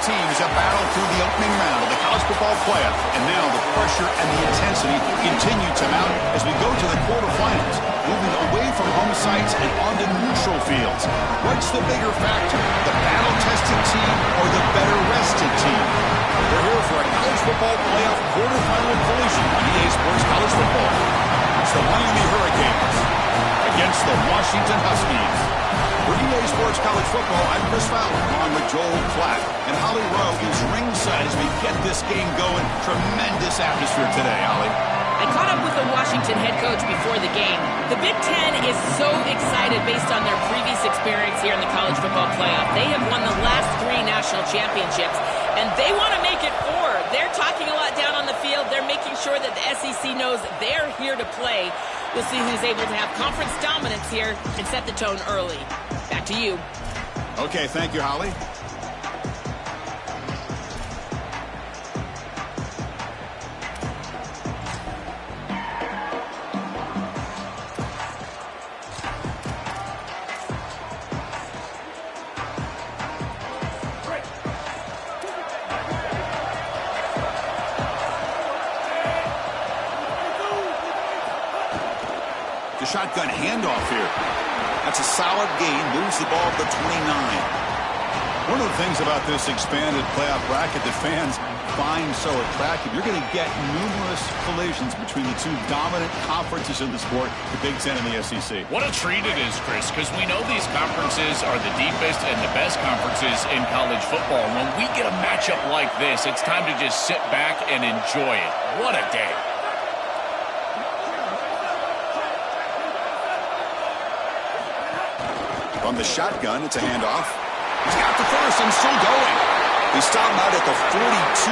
teams have battled through the opening round of the college football playoff, and now the pressure and the intensity continue to mount as we go to the quarterfinals, moving away from home sites and onto neutral fields. What's the bigger factor, the battle-tested team or the better-rested team? We're here for a college football playoff quarterfinal collision on EA Sports College Football. It's the Miami Hurricanes against the Washington Huskies. For EA Sports College Football, I'm Chris Fowler, along with Joel Klatt. And Holly Rowe is ringside as we get this game going. Tremendous atmosphere today, Holly. I caught up with the Washington head coach before the game. The Big Ten is so excited based on their previous experience here in the college football playoff. They have won the last 3 national championships, and they want to make it 4. They're talking a lot down on the field. They're making sure that the SEC knows they're here to play. We'll see who's able to have conference dominance here and set the tone early. Back to you. Okay, thank you, Holly. The shotgun handoff here. That's a solid gain, moves the ball to the 29. One of the things about this expanded playoff bracket that fans find so attractive, you're going to get numerous collisions between the two dominant conferences in the sport, the Big Ten and the SEC. What a treat it is, Chris, because we know these conferences are the deepest and the best conferences in college football. When we get a matchup like this, it's time to just sit back and enjoy it. What a day. From the shotgun, it's a handoff. He's got the first and still going. He stopped out at the 42.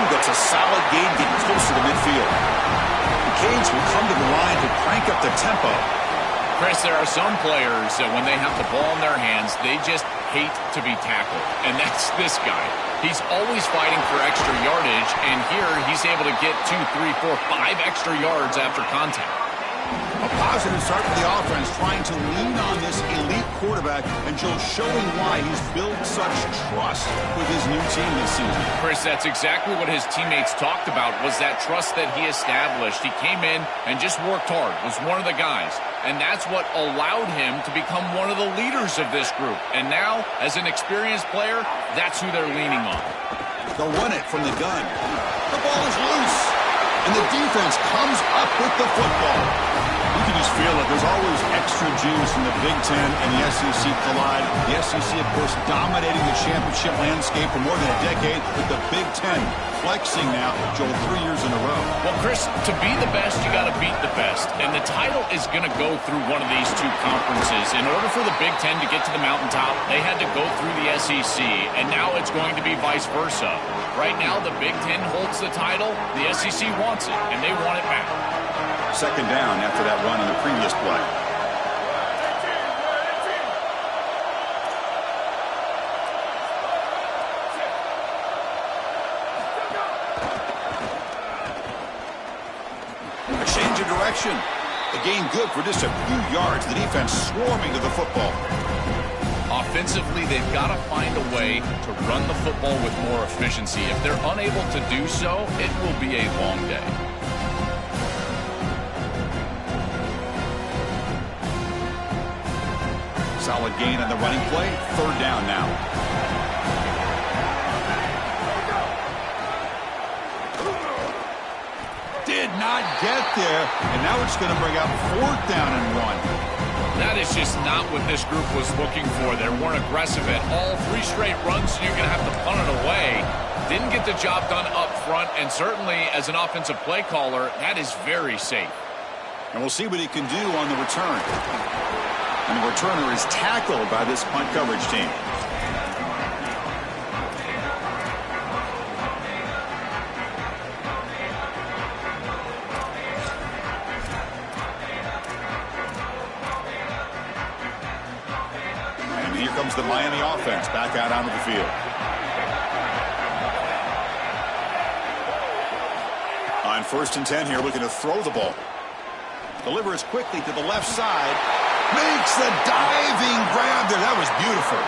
That's a solid gain, getting closer to midfield. The Canes will come to the line to crank up the tempo. Chris, there are some players that when they have the ball in their hands, they just hate to be tackled. And that's this guy. He's always fighting for extra yardage, and here he's able to get 2, 3, 4, 5 extra yards after contact. A positive start for the offense, trying to lean on this elite quarterback, and Joe showing why he's built such trust with his new team this season. Chris, that's exactly what his teammates talked about, was that trust that he established. He came in and just worked hard, was one of the guys, and that's what allowed him to become one of the leaders of this group. And now, as an experienced player, that's who they're leaning on. They'll run it from the gun. The ball is loose, and the defense comes up with the football. You can just feel it. There's always extra juice in the Big Ten and the SEC collide. The SEC, of course, dominating the championship landscape for more than a decade, with the Big Ten flexing now, Joel, 3 years in a row. Well, Chris, to be the best, you got to beat the best. And the title is going to go through one of these two conferences. In order for the Big Ten to get to the mountaintop, they had to go through the SEC. And now it's going to be vice versa. Right now, the Big Ten holds the title. The SEC wants it, and they want it back. Second down after that run in the previous play. A change of direction. The gain good for just a few yards. The defense swarming to the football. Offensively, they've got to find a way to run the football with more efficiency. If they're unable to do so, it will be a long day. Solid gain on the running play. Third down now. Did not get there, and now it's going to bring up 4th down and 1. That is just not what this group was looking for. They weren't aggressive at all. 3 straight runs, so you're going to have to punt it away. Didn't get the job done up front, and certainly as an offensive play caller, that is very safe. And we'll see what he can do on the return. And the returner is tackled by this punt coverage team. And here comes the Miami offense back out onto the field. On 1st and 10 here, looking to throw the ball. Delivers quickly to the left side. Makes the diving grab there. That was beautiful.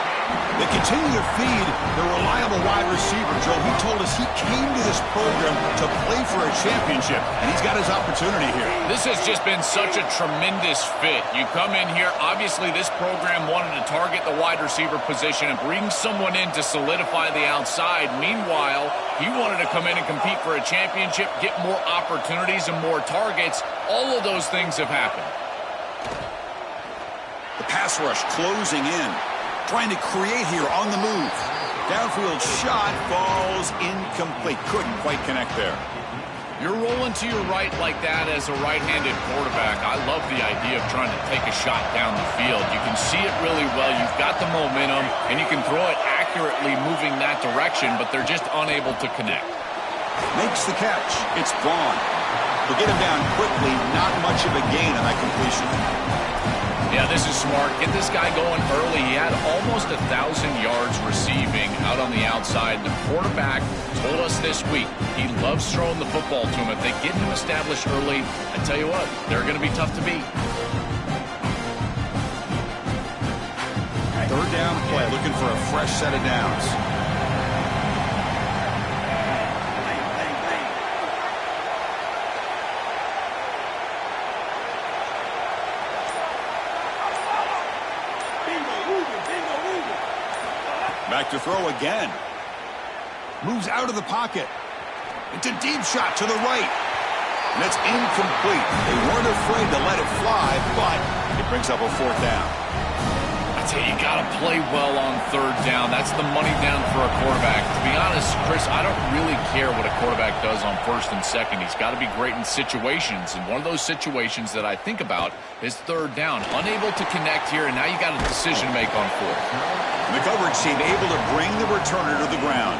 They continue to feed the reliable wide receiver, Joe. He told us he came to this program to play for a championship, and he's got his opportunity here. This has just been such a tremendous fit. You come in here, obviously this program wanted to target the wide receiver position and bring someone in to solidify the outside. Meanwhile, he wanted to come in and compete for a championship, get more opportunities and more targets. All of those things have happened. The pass rush closing in. Trying to create here on the move. Downfield shot falls incomplete. Couldn't quite connect there. You're rolling to your right like that as a right-handed quarterback. I love the idea of trying to take a shot down the field. You can see it really well. You've got the momentum, and you can throw it accurately moving that direction, but they're just unable to connect. Makes the catch. It's Vaughn. They'll get him down quickly. Not much of a gain on that completion. Yeah, this is smart. Get this guy going early. He had almost 1,000 yards receiving out on the outside. The quarterback told us this week he loves throwing the football to him. If they get him established early, I tell you what, they're going to be tough to beat. Third down play, looking for a fresh set of downs. Back to throw again. Moves out of the pocket. It's a deep shot to the right. And it's incomplete. They weren't afraid to let it fly, but it brings up a fourth down. I tell you, you got to play well on third down. That's the money down for a quarterback. To be honest, Chris, I don't really care what a quarterback does on first and second. He's got to be great in situations. And one of those situations that I think about is third down. Unable to connect here, and now you got a decision to make on fourth. The coverage team able to bring the returner to the ground.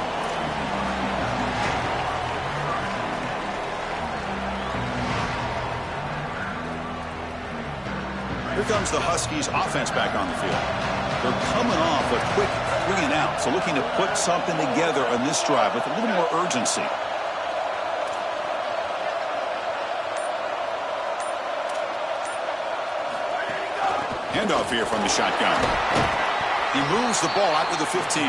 Here comes the Huskies offense back on the field. They're coming off a quick 3 and out, so looking to put something together on this drive with a little more urgency. Handoff here from the shotgun. He moves the ball out to the 15.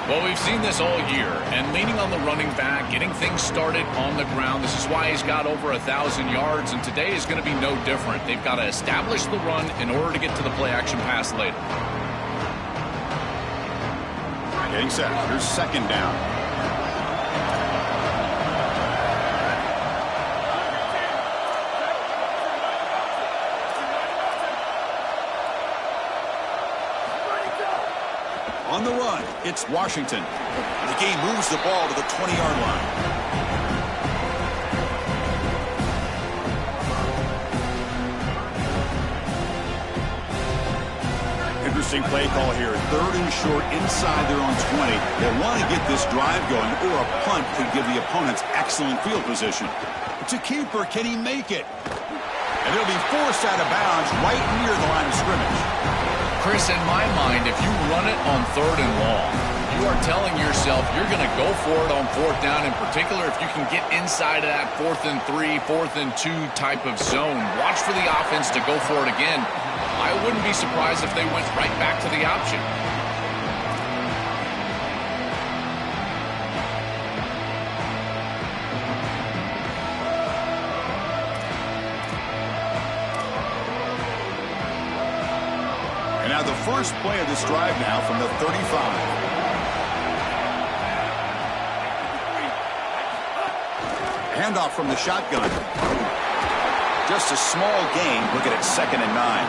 Well, we've seen this all year, and leaning on the running back, getting things started on the ground. This is why he's got over 1,000 yards, and today is going to be no different. They've got to establish the run in order to get to the play-action pass later. Getting set. Here's second down. On the run, it's Washington. The game moves the ball to the 20-yard line. Interesting play call here. Third and short inside their own 20. They want to get this drive going, or a punt could give the opponents excellent field position. It's a keeper. Can he make it? And it'll be forced out of bounds right near the line of scrimmage. Chris, in my mind, if you run it on third and long, you are telling yourself you're going to go for it on fourth down. In particular, if you can get inside of that 4th and 3, 4th and 2 type of zone. Watch for the offense to go for it again. I wouldn't be surprised if they went right back to the option. And now the first play of this drive now from the 35. Handoff from the shotgun. Just a small gain. Look at it, 2nd and 9.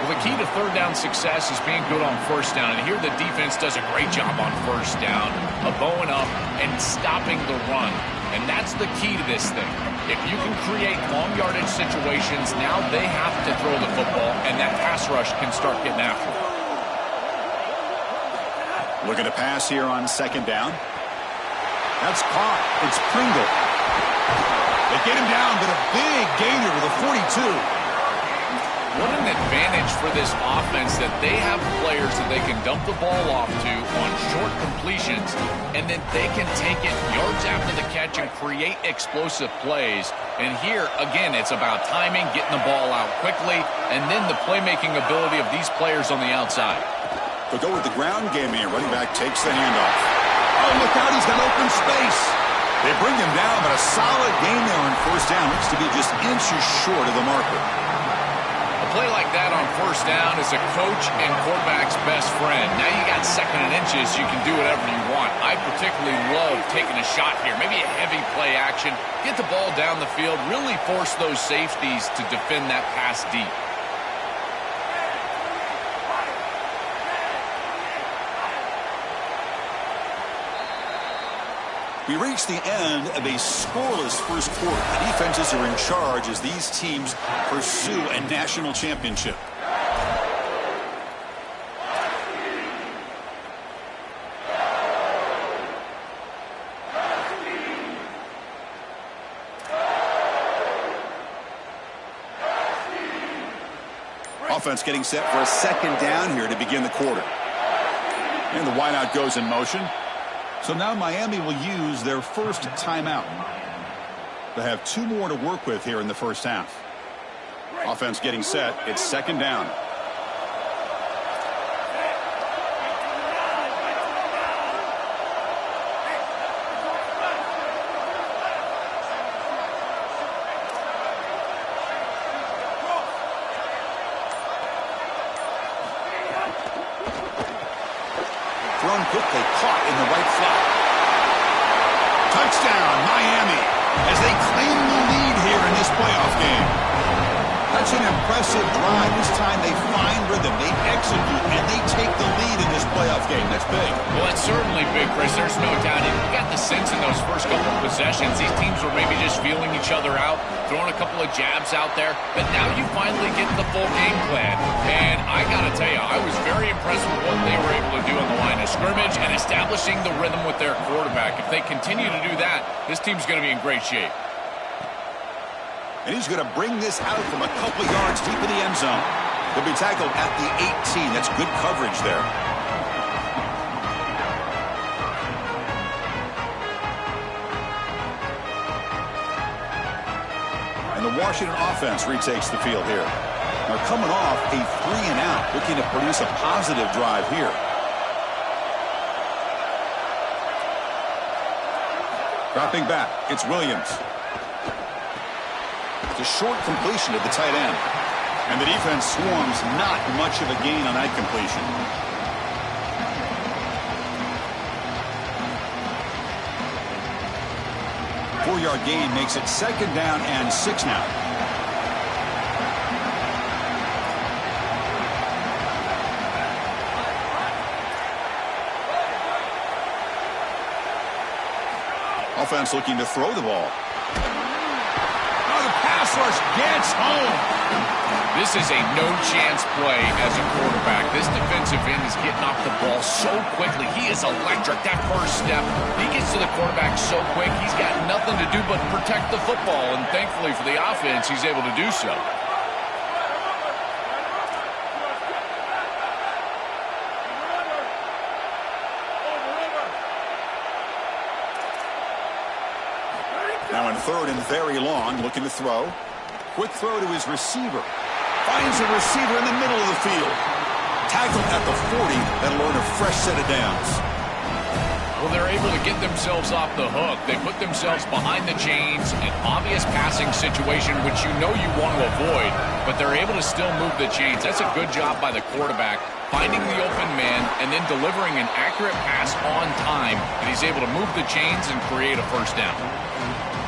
Well, the key to third down success is being good on first down. And here the defense does a great job on first down of bowing up and stopping the run. And that's the key to this thing. If you can create long yardage situations, now they have to throw the football, and that pass rush can start getting after it. Look at a pass here on 2nd down. That's caught. It's Pringle. They get him down, but a big gainer to the 42. What an advantage for this offense that they have players that they can dump the ball off to on short completions, and then they can take it yards after the catch and create explosive plays. And here, again, it's about timing, getting the ball out quickly, and then the playmaking ability of these players on the outside. They'll go with the ground game here. Running back takes the handoff. Oh, look out, he's got open space. They bring him down, but a solid gain there on first down. Looks to be just inches short of the marker. A play like that on first down is a coach and quarterback's best friend. Now you got second and inches, you can do whatever you want. I particularly love taking a shot here. Maybe a heavy play action. Get the ball down the field. Really force those safeties to defend that pass deep. We reach the end of a scoreless first quarter. The defenses are in charge as these teams pursue a national championship. Offense getting set for a second down here to begin the quarter. And the wideout goes in motion. So now Miami will use their first timeout. They have 2 more to work with here in the first half. Offense getting set. It's second down. Thrown quickly, caught in the right flat. Touchdown, Miami, as they claim the lead here in this playoff game. That's an impressive drive. This time they find rhythm, they execute, and they take the lead in this playoff game. That's big. Well, it's certainly big, Chris. There's no doubt. You got the sense in those first couple of possessions, these teams were maybe just feeling each other out, throwing a couple of jabs out there, but now you finally get the full game plan. And I got to tell you, I was very impressed with what they were able to do on the line of scrimmage and establishing the rhythm with their quarterback. If they continue to do that, this team's going to be in great shape. And he's going to bring this out from a couple of yards deep in the end zone. He'll be tackled at the 18. That's good coverage there. And the Washington offense retakes the field here. They're coming off a 3-and-out, looking to produce a positive drive here. Dropping back, it's Williams. It's a short completion to the tight end. And the defense swarms, not much of a gain on that completion. Four-yard gain makes it second down and 6 now. Offense looking to throw the ball. Oh, the pass rush gets home. This is a no-chance play as a quarterback. This defensive end is getting off the ball so quickly. He is electric. That first step, he gets to the quarterback so quick, he's got nothing to do but protect the football. And thankfully for the offense, he's able to do so. Now in third and very long, looking to throw. Quick throw to his receiver. Finds a receiver in the middle of the field. Tackled at the 40. That'll earn a fresh set of downs. Well, they're able to get themselves off the hook. They put themselves behind the chains, an obvious passing situation, which you know you want to avoid, but they're able to still move the chains. That's a good job by the quarterback, finding the open man and then delivering an accurate pass on time, and he's able to move the chains and create a first down.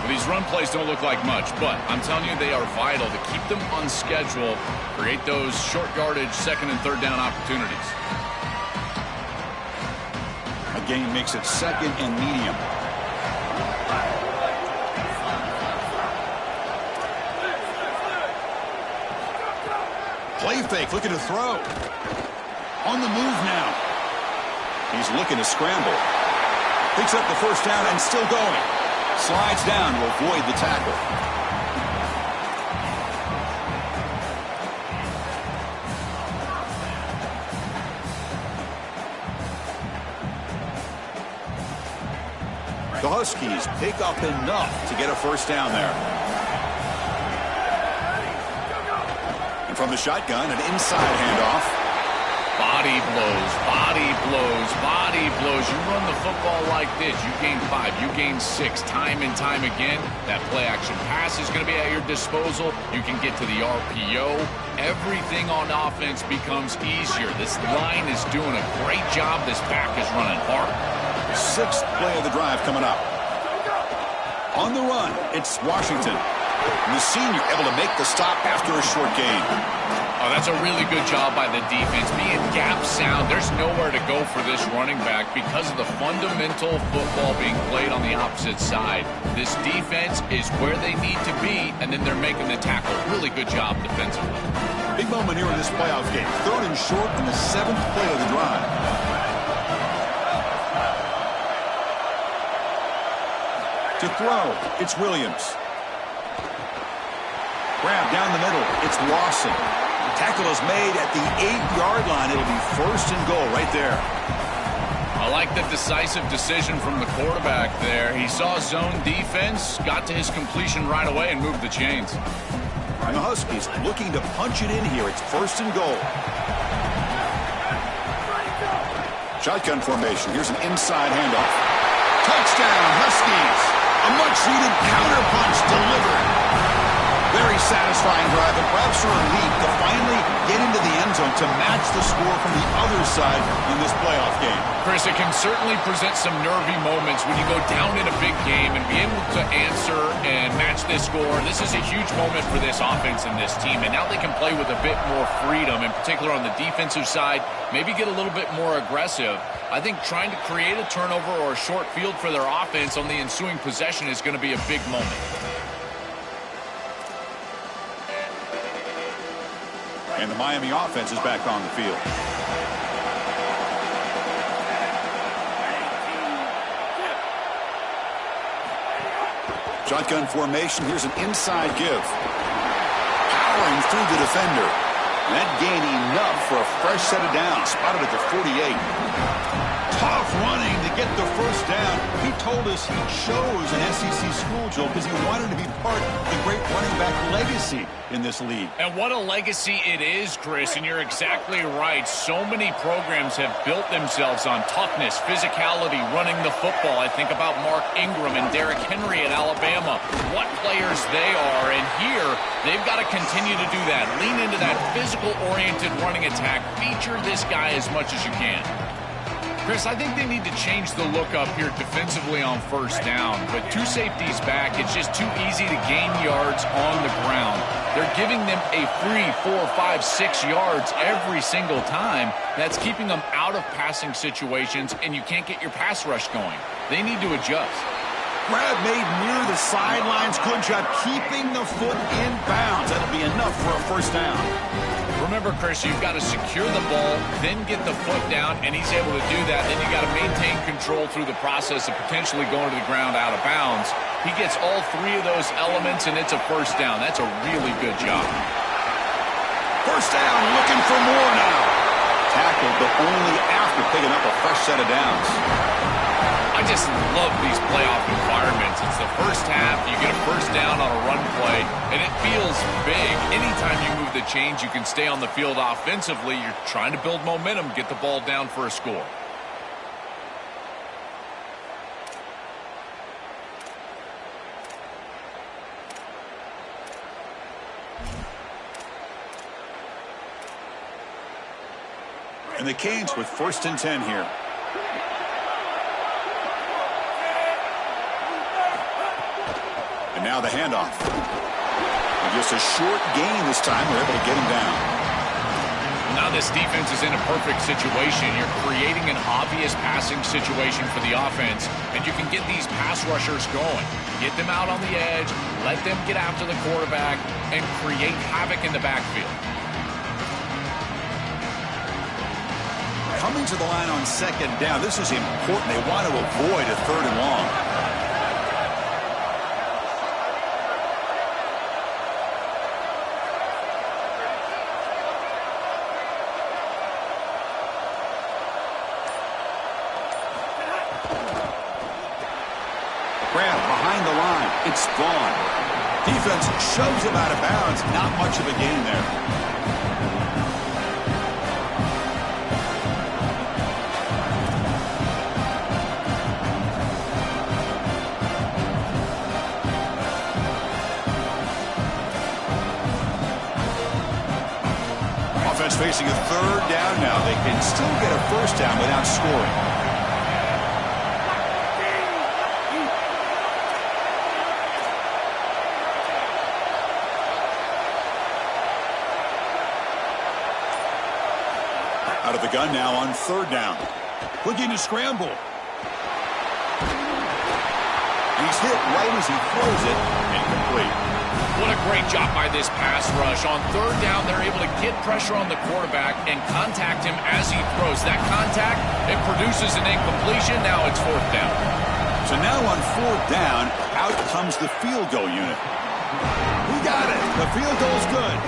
These run plays don't look like much, but I'm telling you they are vital to keep them on schedule, create those short yardage second and third down opportunities. A gain makes it second and medium. Play fake, looking to throw. On the move now. He's looking to scramble. Picks up the first down and still going. Slides down to avoid the tackle. The Huskies pick up enough to get a first down there. And from the shotgun, an inside handoff. Body blows, body blows, body blows. You run the football like this, you gain 5, you gain 6, time and time again. That play-action pass is going to be at your disposal. You can get to the RPO. Everything on offense becomes easier. This line is doing a great job. This back is running hard. Sixth play of the drive coming up. On the run, it's Washington. And the senior able to make the stop after a short gain. Oh, that's a really good job by the defense. Being gap sound, there's nowhere to go for this running back because of the fundamental football being played on the opposite side. This defense is where they need to be, and then they're making the tackle. Really good job defensively. Big moment here in this playoff game. 3rd and short in the 7th play of the drive. To throw, it's Williams. Grab down the middle, it's Lawson. Tackle is made at the 8-yard line. It'll be 1st and goal right there. I like the decisive decision from the quarterback there. He saw zone defense, got to his completion right away, and moved the chains. And the Huskies looking to punch it in here. It's 1st and goal. Shotgun formation. Here's an inside handoff. Touchdown, Huskies. A much-needed counter punch delivered. Very satisfying drive, and perhaps for a lead to finally get into the end zone to match the score from the other side in this playoff game. Chris, it can certainly present some nervy moments when you go down in a big game and be able to answer and match this score. This is a huge moment for this offense and this team, and now they can play with a bit more freedom, in particular on the defensive side, maybe get a little bit more aggressive. I think trying to create a turnover or a short field for their offense on the ensuing possession is going to be a big moment. And the Miami offense is back on the field. Shotgun formation. Here's an inside give. Powering through the defender. That gain enough for a fresh set of downs. Spotted at the 48. Tough running to get the first down. He told us he chose an SEC school, Joel, because he wanted to be part of the great running back legacy in this league. And what a legacy it is, Chris, and you're exactly right. So many programs have built themselves on toughness, physicality, running the football. I think about Mark Ingram and Derrick Henry at Alabama. What players they are, and here they've got to continue to do that. Lean into that physical-oriented running attack. Feature this guy as much as you can. Chris, I think they need to change the look up here defensively on first down. But 2 safeties back, it's just too easy to gain yards on the ground. They're giving them a free 4, 5, 6 yards every single time. That's keeping them out of passing situations, and you can't get your pass rush going. They need to adjust. Grab made near the sidelines. Good job keeping the foot in bounds. That'll be enough for a first down. Remember, Chris, you've got to secure the ball, then get the foot down, and he's able to do that. Then you've got to maintain control through the process of potentially going to the ground out of bounds. He gets all 3 of those elements, and it's a first down. That's a really good job. First down, looking for more now. Tackled, but only after picking up a fresh set of downs. I just love these playoff environments. It's the first half. You get a first down on a run play, and it feels big. Anytime you move the chains, you can stay on the field offensively. You're trying to build momentum, get the ball down for a score. And the Canes with 1st and 10 here. And now the handoff. And just a short gain this time. We're able to get him down. Now this defense is in a perfect situation. You're creating an obvious passing situation for the offense, and you can get these pass rushers going. Get them out on the edge, let them get after the quarterback, and create havoc in the backfield. Coming to the line on 2nd down. This is important. They want to avoid a 3rd and long. It's gone. Defense shoves him out of bounds. Not much of a gain there. Offense facing a third down now. They can still get a first down without scoring. Out of the gun now on third down. Looking to scramble. He's hit right as he throws it. Incomplete. What a great job by this pass rush. On third down, they're able to get pressure on the quarterback and contact him as he throws. That contact, it produces an incompletion. Now it's fourth down. So now on fourth down, out comes the field goal unit. We got it. The field goal's good.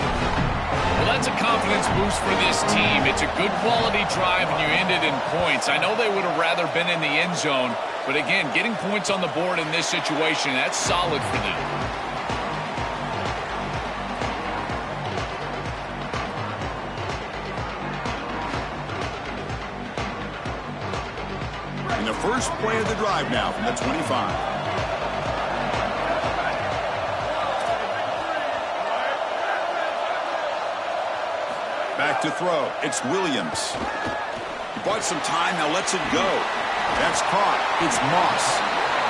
Well, that's a confidence boost for this team. It's a good quality drive, and you end it in points. I know they would have rather been in the end zone, but again, getting points on the board in this situation, that's solid for them. And the first play of the drive now from the 25. Back to throw. It's Williams. He bought some time, now lets it go. That's caught. It's Moss.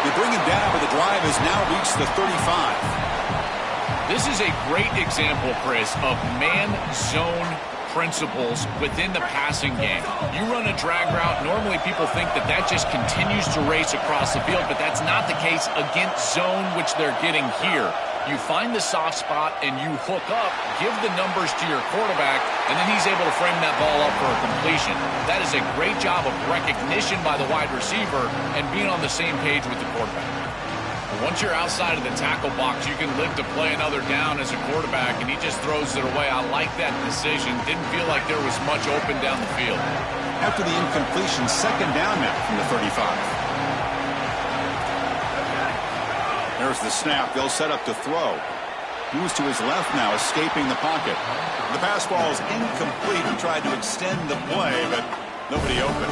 They bring him down, but the drive has now reached the 35. This is a great example, Chris, of man-zone principles within the passing game. You run a drag route, normally people think that that just continues to race across the field, but that's not the case against zone, which they're getting here. You find the soft spot and you hook up, give the numbers to your quarterback, and then he's able to frame that ball up for a completion. That is a great job of recognition by the wide receiver and being on the same page with the quarterback. Once you're outside of the tackle box, you can live to play another down as a quarterback, and he just throws it away. I like that decision. Didn't feel like there was much open down the field. After the incompletion, second down now from the 35. There's the snap. They'll set up to throw. Moves to his left now, escaping the pocket. The pass ball is incomplete. He tried to extend the play, but nobody open.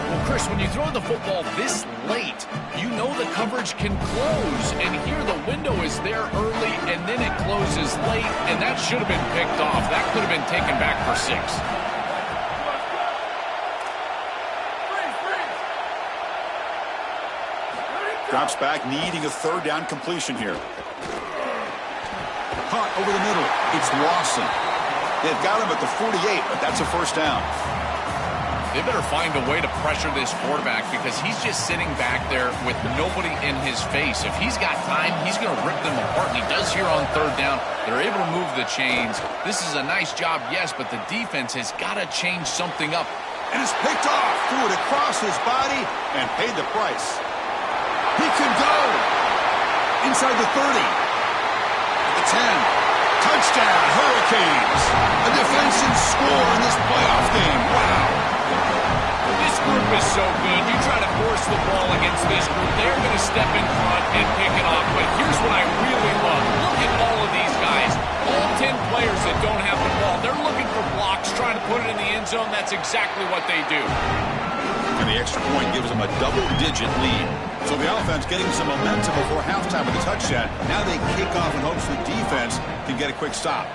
Well, Chris, when you throw the football this late, you know the coverage can close. And here the window is there early, and then it closes late, and that should have been picked off. That could have been taken back for 6. Drops back, needing a third down completion here. Caught over the middle. It's Lawson. They've got him at the 48, but that's a first down. They better find a way to pressure this quarterback because he's just sitting back there with nobody in his face. If he's got time, he's going to rip them apart, and he does here on third down. They're able to move the chains. This is a nice job, yes, but the defense has got to change something up. And it's picked off. Threw it across his body and paid the price. He can go inside the 30, the 10, touchdown, Hurricanes. A defensive score in this playoff game. Wow. This group is so good. You try to force the ball against this group, they're going to step in front and pick it off. But here's what I really love. Look at all of these guys. All 10 players that don't have the ball. They're looking for blocks, trying to put it in the end zone. That's exactly what they do. And the extra point gives them a double-digit lead. So the offense getting some momentum before halftime with a touchdown. Now they kick off in hopes the defense can get a quick stop.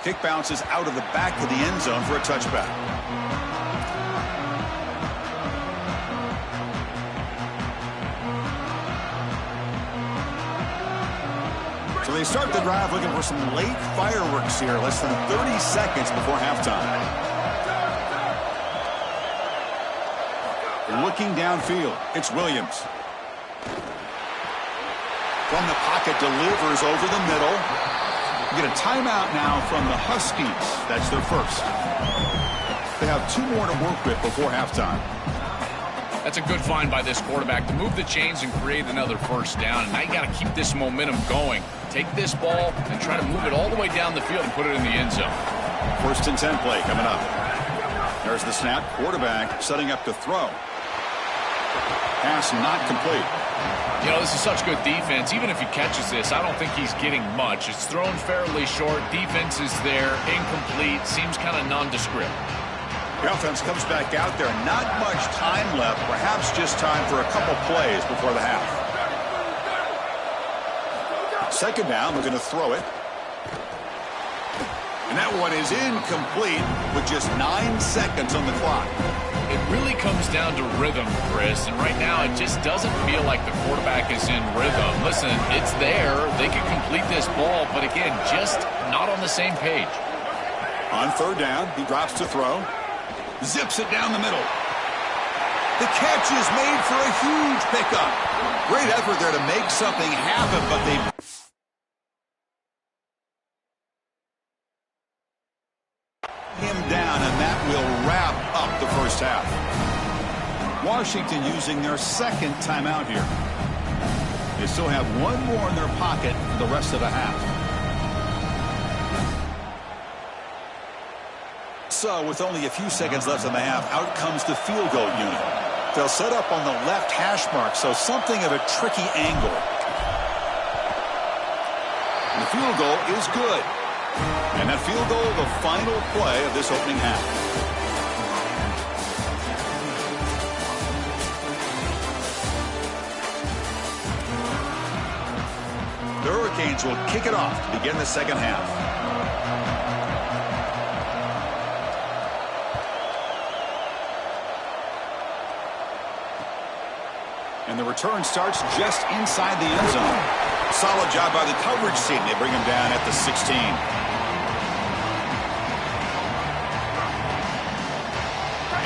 Kick bounces out of the back of the end zone for a touchback. So they start the drive looking for some late fireworks here, less than 30 seconds before halftime. Looking downfield, it's Williams. From the pocket, delivers over the middle. You get a timeout now from the Huskies. That's their first. They have 2 more to work with before halftime. That's a good find by this quarterback to move the chains and create another first down. And now you got to keep this momentum going. Take this ball and try to move it all the way down the field and put it in the end zone. First and 10 play coming up. There's the snap. Quarterback setting up to throw. Pass not complete. You know, this is such good defense. Even if he catches this, I don't think he's getting much. It's thrown fairly short. Defense is there. Incomplete. Seems kind of nondescript. The offense comes back out there. Not much time left. Perhaps just time for a couple plays before the half. Second down, we're going to throw it. And that one is incomplete with just 9 seconds on the clock. It really comes down to rhythm, Chris, and right now it just doesn't feel like the quarterback is in rhythm. Listen, it's there. They can complete this ball, but again, just not on the same page. On third down, he drops to throw. Zips it down the middle. The catch is made for a huge pickup. Great effort there to make something happen, but they him down, and that will wrap up the first half. Washington using their second timeout here. They still have one more in their pocket for the rest of the half. So with only a few seconds left in the half, out comes the field goal unit. They'll set up on the left hash mark, so something of a tricky angle. And the field goal is good. And that field goal, the final play of this opening half. The Hurricanes will kick it off to begin the second half. And the return starts just inside the end zone. Solid job by the coverage team. They bring him down at the 16.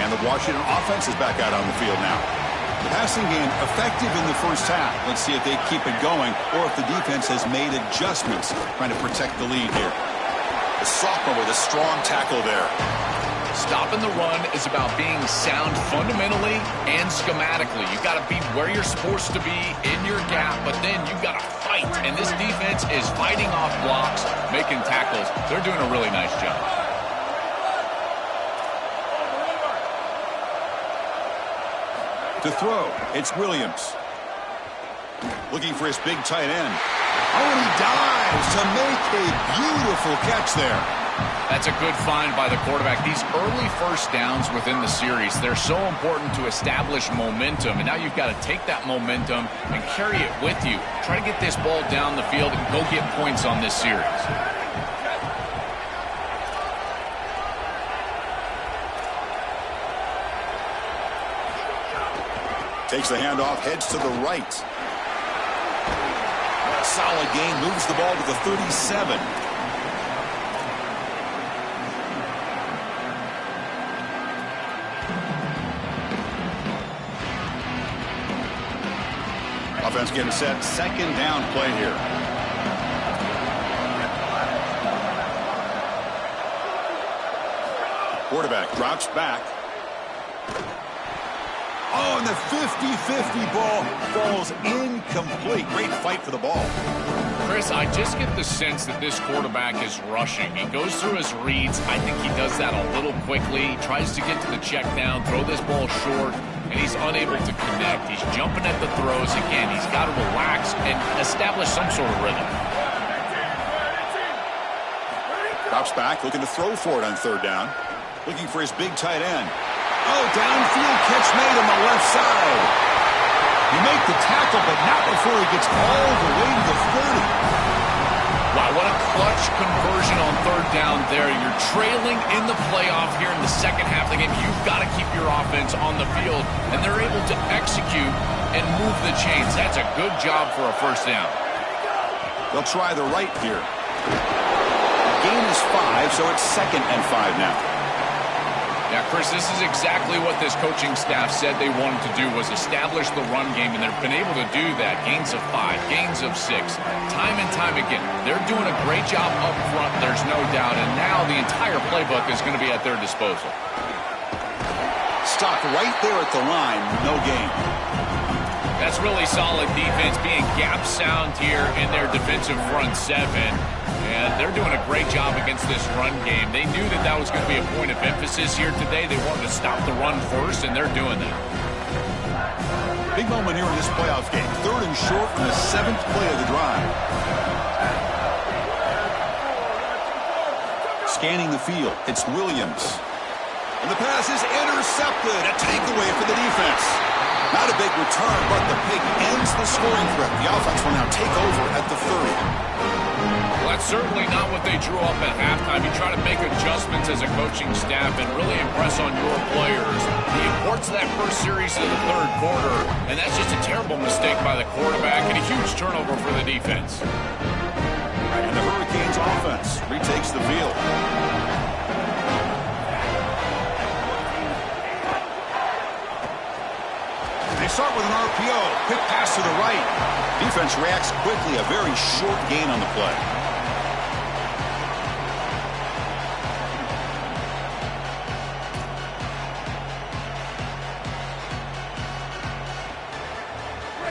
And the Washington offense is back out on the field now. The passing game effective in the first half. Let's see if they keep it going or if the defense has made adjustments trying to protect the lead here. The sophomore with a strong tackle there. Stopping the run is about being sound fundamentally and schematically. You've got to be where you're supposed to be in your gap, but then you've got to fight. And this defense is fighting off blocks, making tackles. They're doing a really nice job. To throw, it's Williams. Looking for his big tight end. Oh, and he dives to make a beautiful catch there. That's a good find by the quarterback. These early first downs within the series, they're so important to establish momentum. And now you've got to take that momentum and carry it with you. Try to get this ball down the field and go get points on this series. Takes the handoff, heads to the right. Solid gain, moves the ball to the 37. Offense getting set, second down play here. Quarterback drops back. Oh, and the 50-50 ball falls incomplete. Great fight for the ball. Chris, I just get the sense that this quarterback is rushing. He goes through his reads. I think he does that a little quickly. He tries to get to the check down, throw this ball short, and he's unable to connect. He's jumping at the throws again. He's got to relax and establish some sort of rhythm. Drops back, looking to throw for it on third down. Looking for his big tight end. Oh, downfield catch made on the left side. You make the tackle, but not before he gets all the way to the 30. Wow, what a clutch conversion on third down there. You're trailing in the playoff here in the second half of the game. You've got to keep your offense on the field, and they're able to execute and move the chains. That's a good job for a first down. They'll try the right here. The gain is 5, so it's 2nd and 5 now. Yeah, Chris, this is exactly what this coaching staff said they wanted to do, was establish the run game, and they've been able to do that. Gains of 5, gains of 6, time and time again. They're doing a great job up front, there's no doubt, and now the entire playbook is going to be at their disposal. Stopped right there at the line, no gain. That's really solid defense, being gap sound here in their defensive front 7. And they're doing a great job against this run game. They knew that that was going to be a point of emphasis here today. They wanted to stop the run first, and they're doing that. Big moment here in this playoff game. 3rd and short from the 7th play of the drive. Scanning the field, it's Williams. And the pass is intercepted. A takeaway for the defense. Not a big return, but the pick ends the scoring threat. The offense will now take over at the 30. Well, that's certainly not what they drew up at halftime. You try to make adjustments as a coaching staff and really impress on your players. The importance of that first series in the 3rd quarter, and that's just a terrible mistake by the quarterback and a huge turnover for the defense. And the Hurricanes offense retakes the field. They start with an RPO. Quick pass to the right. Defense reacts quickly. A very short gain on the play.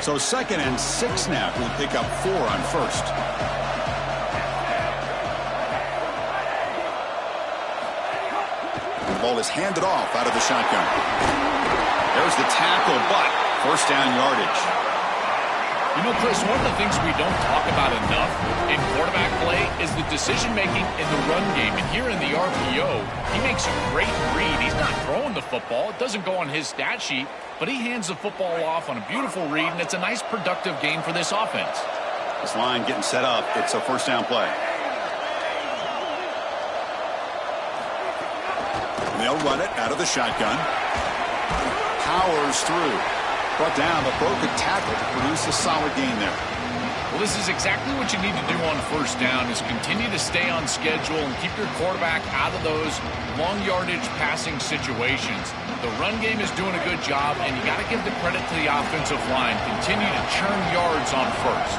So 2nd and 6 now. We'll pick up 4 on 1st. The ball is handed off out of the shotgun. There's the tackle, but 1st down yardage. You know, Chris, one of the things we don't talk about enough in quarterback play is the decision-making in the run game. And here in the RPO, he makes a great read. He's not throwing the football. It doesn't go on his stat sheet, but he hands the football off on a beautiful read, and it's a nice, productive game for this offense. This line getting set up. It's a 1st down play. And they'll run it out of the shotgun. Powers through. Brought down, but broke a tackle to produce a solid gain there. Well, this is exactly what you need to do on 1st down is continue to stay on schedule and keep your quarterback out of those long yardage passing situations. The run game is doing a good job, and you got to give the credit to the offensive line. Continue to churn yards on 1st.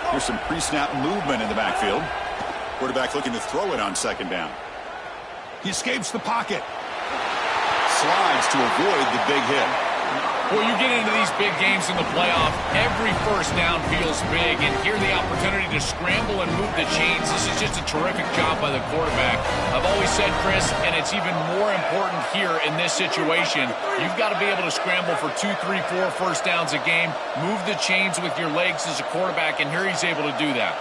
Here's some pre-snap movement in the backfield. Quarterback looking to throw it on 2nd down. He escapes the pocket. Slides to avoid the big hit. Well, you get into these big games in the playoff, every 1st down feels big, and here the opportunity to scramble and move the chains. This is just a terrific job by the quarterback. I've always said, Chris, and it's even more important here in this situation, you've got to be able to scramble for 2, 3, 4 1st downs a game, move the chains with your legs as a quarterback, and here he's able to do that.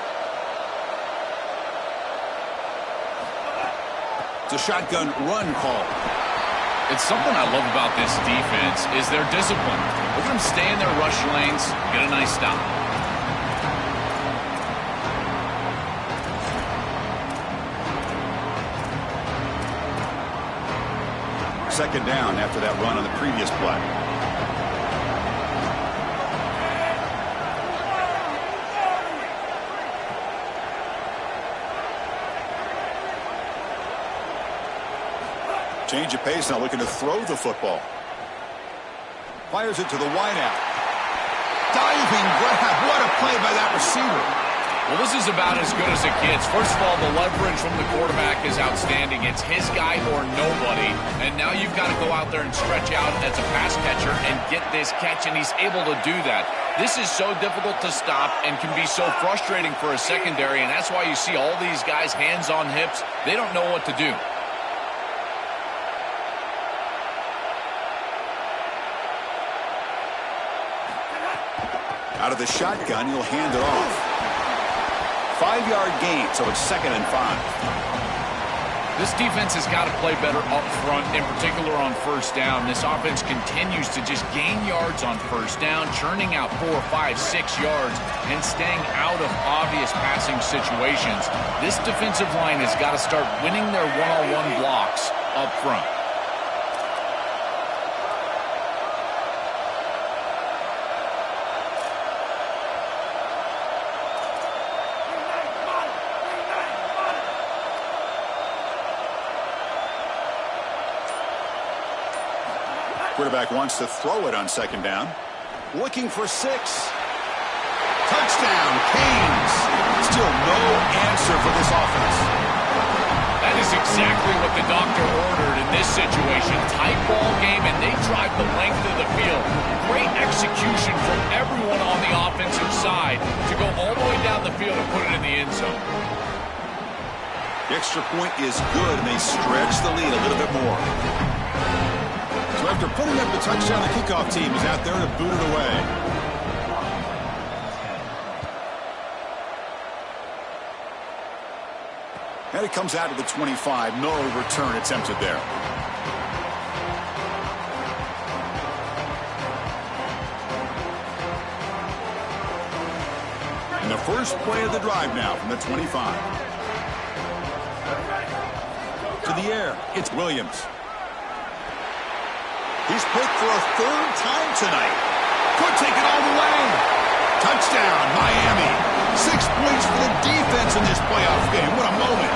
It's a shotgun run call. It's something I love about this defense is their discipline. Look at them stay in their rush lanes, get a nice stop. Second down after that run on the previous play. Change of pace now, looking to throw the football. Fires it to the wideout. Diving grab. What a play by that receiver. Well, this is about as good as it gets. First of all, the leverage from the quarterback is outstanding. It's his guy or nobody. And now you've got to go out there and stretch out as a pass catcher and get this catch, and he's able to do that. This is so difficult to stop and can be so frustrating for a secondary, and that's why you see all these guys hands on hips. They don't know what to do. Out of the shotgun, he'll hand it off. 5-yard gain, so it's 2nd and 5. This defense has got to play better up front, in particular on 1st down. This offense continues to just gain yards on 1st down, churning out 4, 5, 6 yards, and staying out of obvious passing situations. This defensive line has got to start winning their one-on-one blocks up front. Quarterback wants to throw it on 2nd down. Looking for 6. Touchdown, Canes. Still no answer for this offense. That is exactly what the doctor ordered in this situation. Tight ball game, and they drive the length of the field. Great execution from everyone on the offensive side to go all the way down the field and put it in the end zone. The extra point is good, and they stretch the lead a little bit more. After putting up the touchdown, the kickoff team is out there to boot it away. And it comes out to the 25. No return attempted there. And the first play of the drive now from the 25. To the air, it's Williams. He's picked for a third time tonight. Could take it all the way. Touchdown, Miami. 6 points for the defense in this playoff game. What a moment.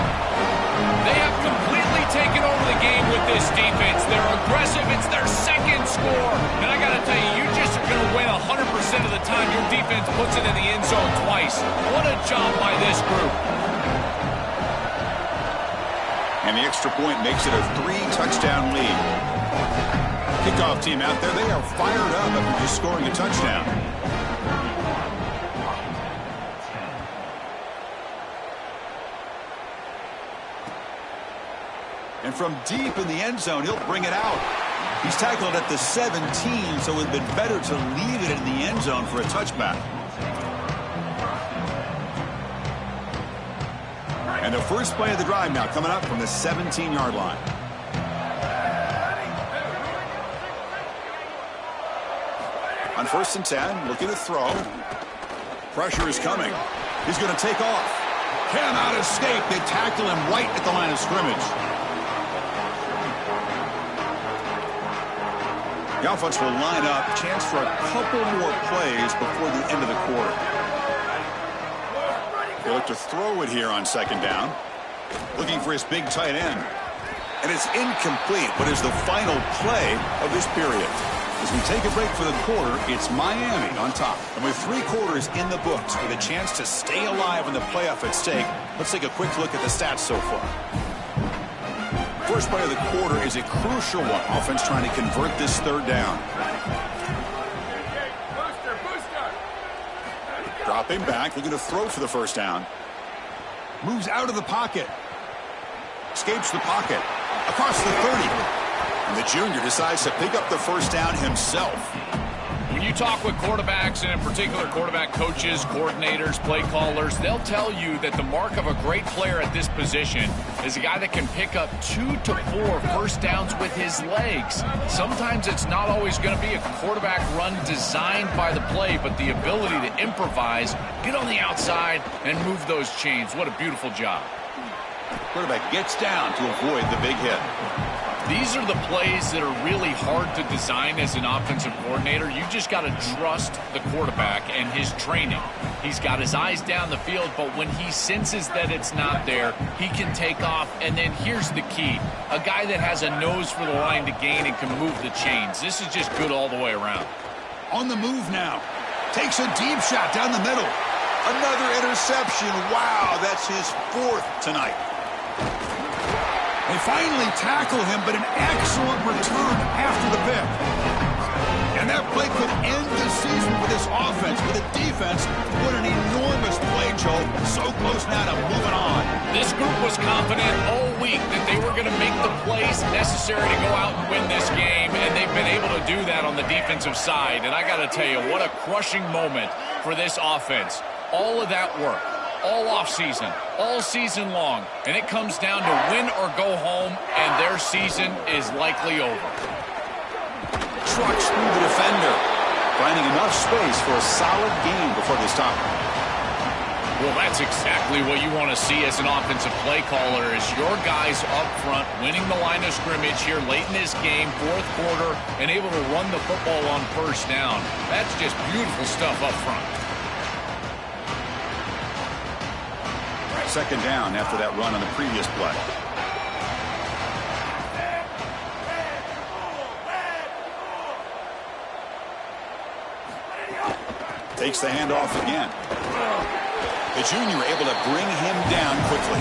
They have completely taken over the game with this defense. They're aggressive. It's their second score. And I got to tell you, you just are going to win 100% of the time your defense puts it in the end zone twice. What a job by this group. And the extra point makes it a 3-touchdown lead. Kickoff team out there, they are fired up after just scoring a touchdown. And from deep in the end zone, he'll bring it out. He's tackled at the 17, so it would have been better to leave it in the end zone for a touchback. And the first play of the drive now coming up from the 17-yard line. On 1st and 10, looking to throw. Pressure is coming. He's going to take off. Cannot escape. They tackle him right at the line of scrimmage. The offense will line up. Chance for a couple more plays before the end of the quarter. They look to throw it here on 2nd down. Looking for his big tight end. And it's incomplete, but is the final play of this period. As we take a break for the quarter, it's Miami on top. And with 3 quarters in the books with a chance to stay alive in the playoff at stake, let's take a quick look at the stats so far. First play of the quarter is a crucial one. Offense trying to convert this 3rd down. Dropping back, looking to throw for the 1st down. Moves out of the pocket. Escapes the pocket. Across the 30. And the junior decides to pick up the 1st down himself. When you talk with quarterbacks, and in particular quarterback coaches, coordinators, play callers, they'll tell you that the mark of a great player at this position is a guy that can pick up 2 to 4 first downs with his legs. Sometimes it's not always going to be a quarterback run designed by the play, but the ability to improvise, get on the outside, and move those chains. What a beautiful job. Quarterback gets down to avoid the big hit. These are the plays that are really hard to design as an offensive coordinator. You just got to trust the quarterback and his training. He's got his eyes down the field, but when he senses that it's not there, he can take off. And then here's the key. A guy that has a nose for the line to gain and can move the chains. This is just good all the way around. On the move now. Takes a deep shot down the middle. Another interception. Wow, that's his 4th tonight. They finally tackle him, but an excellent return after the pick. And that play could end the season for this offense, but the defense put an enormous play, Joe. So close now to moving on. This group was confident all week that they were going to make the plays necessary to go out and win this game, and they've been able to do that on the defensive side. And I got to tell you, what a crushing moment for this offense. All of that work. All offseason, all season long, and it comes down to win or go home, and their season is likely over. Trucks through the defender, finding enough space for a solid gain before they stop. Well, that's exactly what you want to see as an offensive play caller, is your guys up front winning the line of scrimmage here late in this game, 4th quarter, and able to run the football on 1st down. That's just beautiful stuff up front. 2nd down after that run on the previous play. Takes the handoff again. The junior able to bring him down quickly.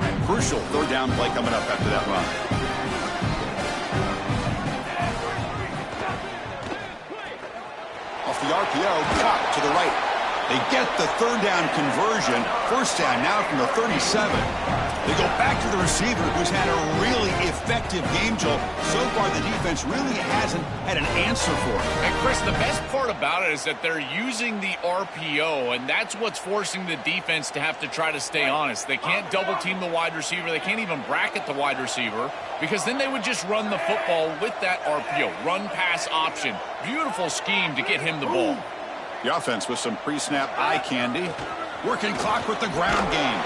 And crucial 3rd down play coming up after that run. the RPO, cut to the right. They get the third down conversion. First down now from the 37. They go back to the receiver, who's had a really effective game, Joel. So far, the defense really hasn't had an answer for it. And, Chris, the best part about it is that they're using the RPO, and that's what's forcing the defense to have to try to stay honest. They can't double-team the wide receiver. They can't even bracket the wide receiver, because then they would just run the football with that RPO, run-pass option. Beautiful scheme to get him the ball. The offense with some pre-snap eye candy. Working clock with the ground game.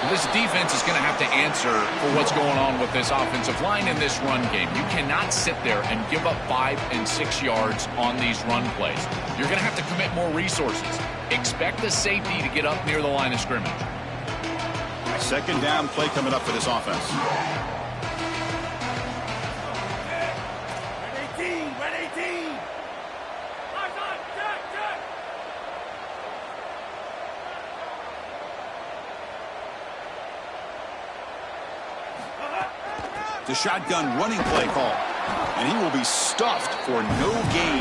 This defense is going to have to answer for what's going on with this offensive line in this run game. You cannot sit there and give up 5 and 6 yards on these run plays. You're going to have to commit more resources. Expect the safety to get up near the line of scrimmage. Second down play coming up for this offense. The shotgun running play call. And he will be stuffed for no gain.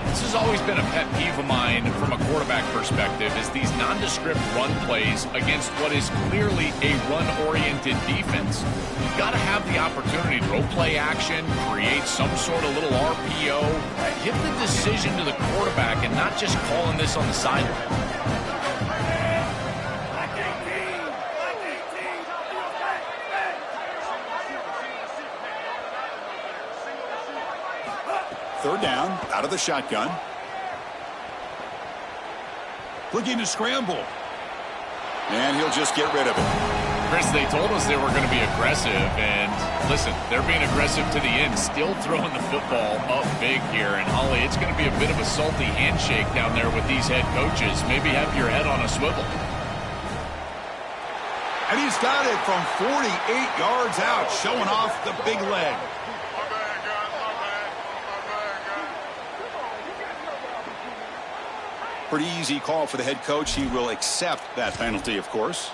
This has always been a pet peeve of mine from a quarterback perspective, is these nondescript run plays against what is clearly a run-oriented defense. You've got to have the opportunity to throw play action, create some sort of little RPO, give the decision to the quarterback and not just calling this on the sideline. Third down, out of the shotgun. Looking to scramble. And he'll just get rid of it. Chris, they told us they were going to be aggressive, and listen, they're being aggressive to the end, still throwing the football up big here. And, Holly, it's going to be a bit of a salty handshake down there with these head coaches. Maybe have your head on a swivel. And he's got it from 48 yards out, showing off the big leg. Pretty easy call for the head coach. He will accept that penalty, of course.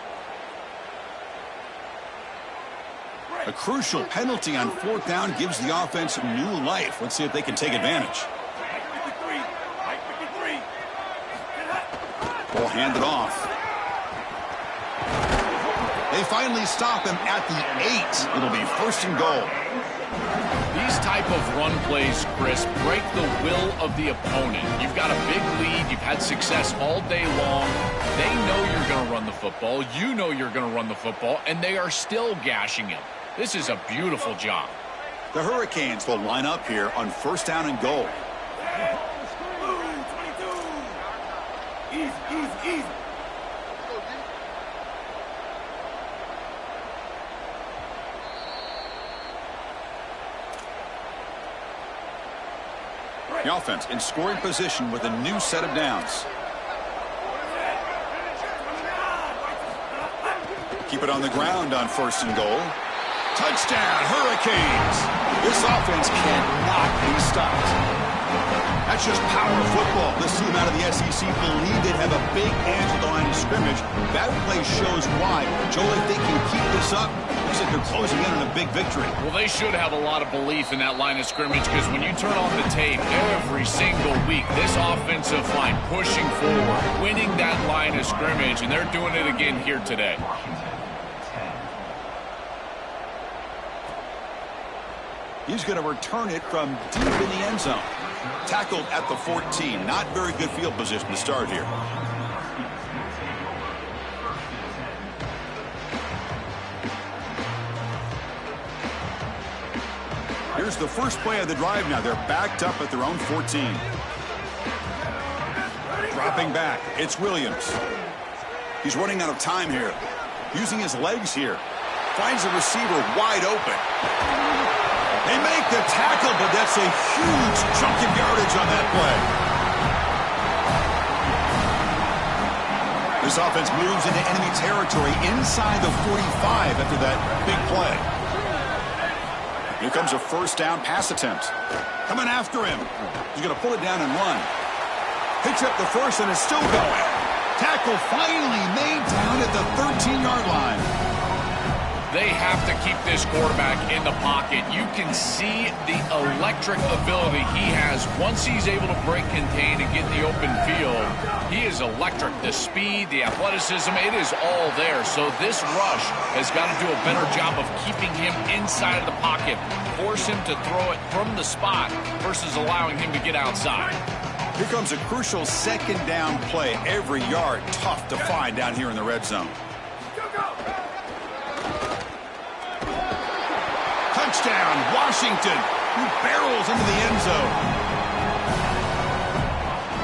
A crucial penalty on fourth down gives the offense new life. Let's see if they can take advantage. Ball handed off. They finally stop him at the 8. It'll be first and goal. These type of run plays, Chris, break the will of the opponent. You've got a big lead. You've had success all day long. They know you're going to run the football. You know you're going to run the football, and they are still gashing him. This is a beautiful job. The Hurricanes will line up here on first down and goal. Easy. The offense in scoring position with a new set of downs. Keep it on the ground on first and goal. Touchdown, Hurricanes! This offense cannot be stopped. That's just power football. This team out of the SEC believe they'd have a big edge at the line of scrimmage. That play shows why. Joel, if they can keep this up, looks like they're closing in on a big victory. Well, they should have a lot of belief in that line of scrimmage, because when you turn on the tape every single week, this offensive line pushing forward, winning that line of scrimmage, and they're doing it again here today. He's going to return it from deep in the end zone. Tackled at the 14. Not very good field position to start here. Here's the first play of the drive now. They're backed up at their own 14. Dropping back. It's Williams. He's running out of time here. Using his legs here. Finds the receiver wide open. They make the tackle, but that's a huge chunk of yardage on that play. This offense moves into enemy territory inside the 45 after that big play. Here comes a first down pass attempt. Coming after him. He's going to pull it down and run. Picks up the first, and it's still going. Tackle finally made down at the 13-yard line. They have to keep this quarterback in the pocket. You can see the electric ability he has. Once he's able to break contain and get in the open field, he is electric. The speed, the athleticism, it is all there. So this rush has got to do a better job of keeping him inside of the pocket. Force him to throw it from the spot versus allowing him to get outside. Here comes a crucial second down play. Every yard tough to find down here in the red zone. Touchdown, Washington, who barrels into the end zone.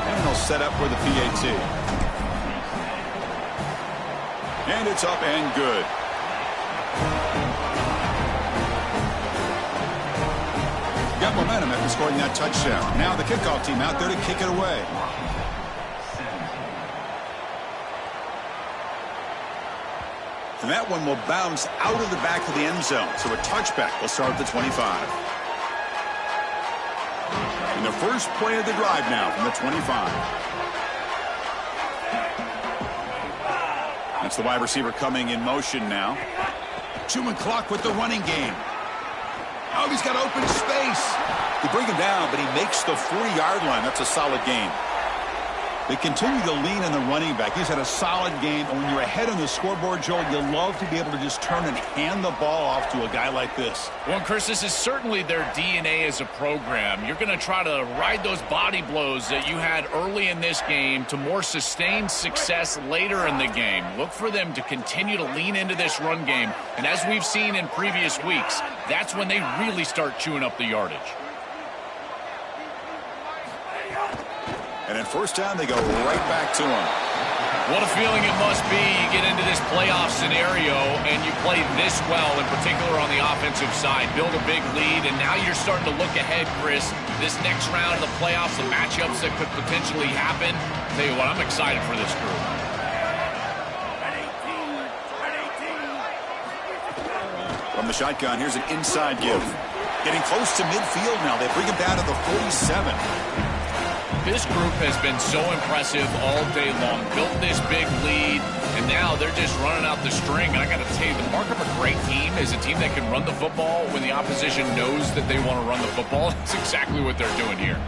And they'll set up for the PAT. And it's up and good. Got momentum after scoring that touchdown. Now the kickoff team out there to kick it away. And that one will bounce out of the back of the end zone. So a touchback will start at the 25. And the first play of the drive now from the 25. That's the wide receiver coming in motion now. Chewing clock with the running game. Oh, he's got open space. They bring him down, but he makes the 40-yard line. That's a solid gain. They continue to lean on the running back. He's had a solid game. And when you're ahead on the scoreboard, Joel, you love to be able to just turn and hand the ball off to a guy like this. Well, Chris, this is certainly their DNA as a program. You're going to try to ride those body blows that you had early in this game to more sustained success later in the game. Look for them to continue to lean into this run game. And as we've seen in previous weeks, that's when they really start chewing up the yardage. And at first down, they go right back to him. What a feeling it must be. You get into this playoff scenario and you play this well, in particular on the offensive side. Build a big lead, and now you're starting to look ahead, Chris. This next round of the playoffs, the matchups that could potentially happen. I'll tell you what, I'm excited for this group. From the shotgun, here's an inside give. Getting close to midfield now. They bring him down to the 47. This group has been so impressive all day long. Built this big lead, and now they're just running out the string. And I got to tell you, the mark of a great team is a team that can run the football when the opposition knows that they want to run the football. That's exactly what they're doing here.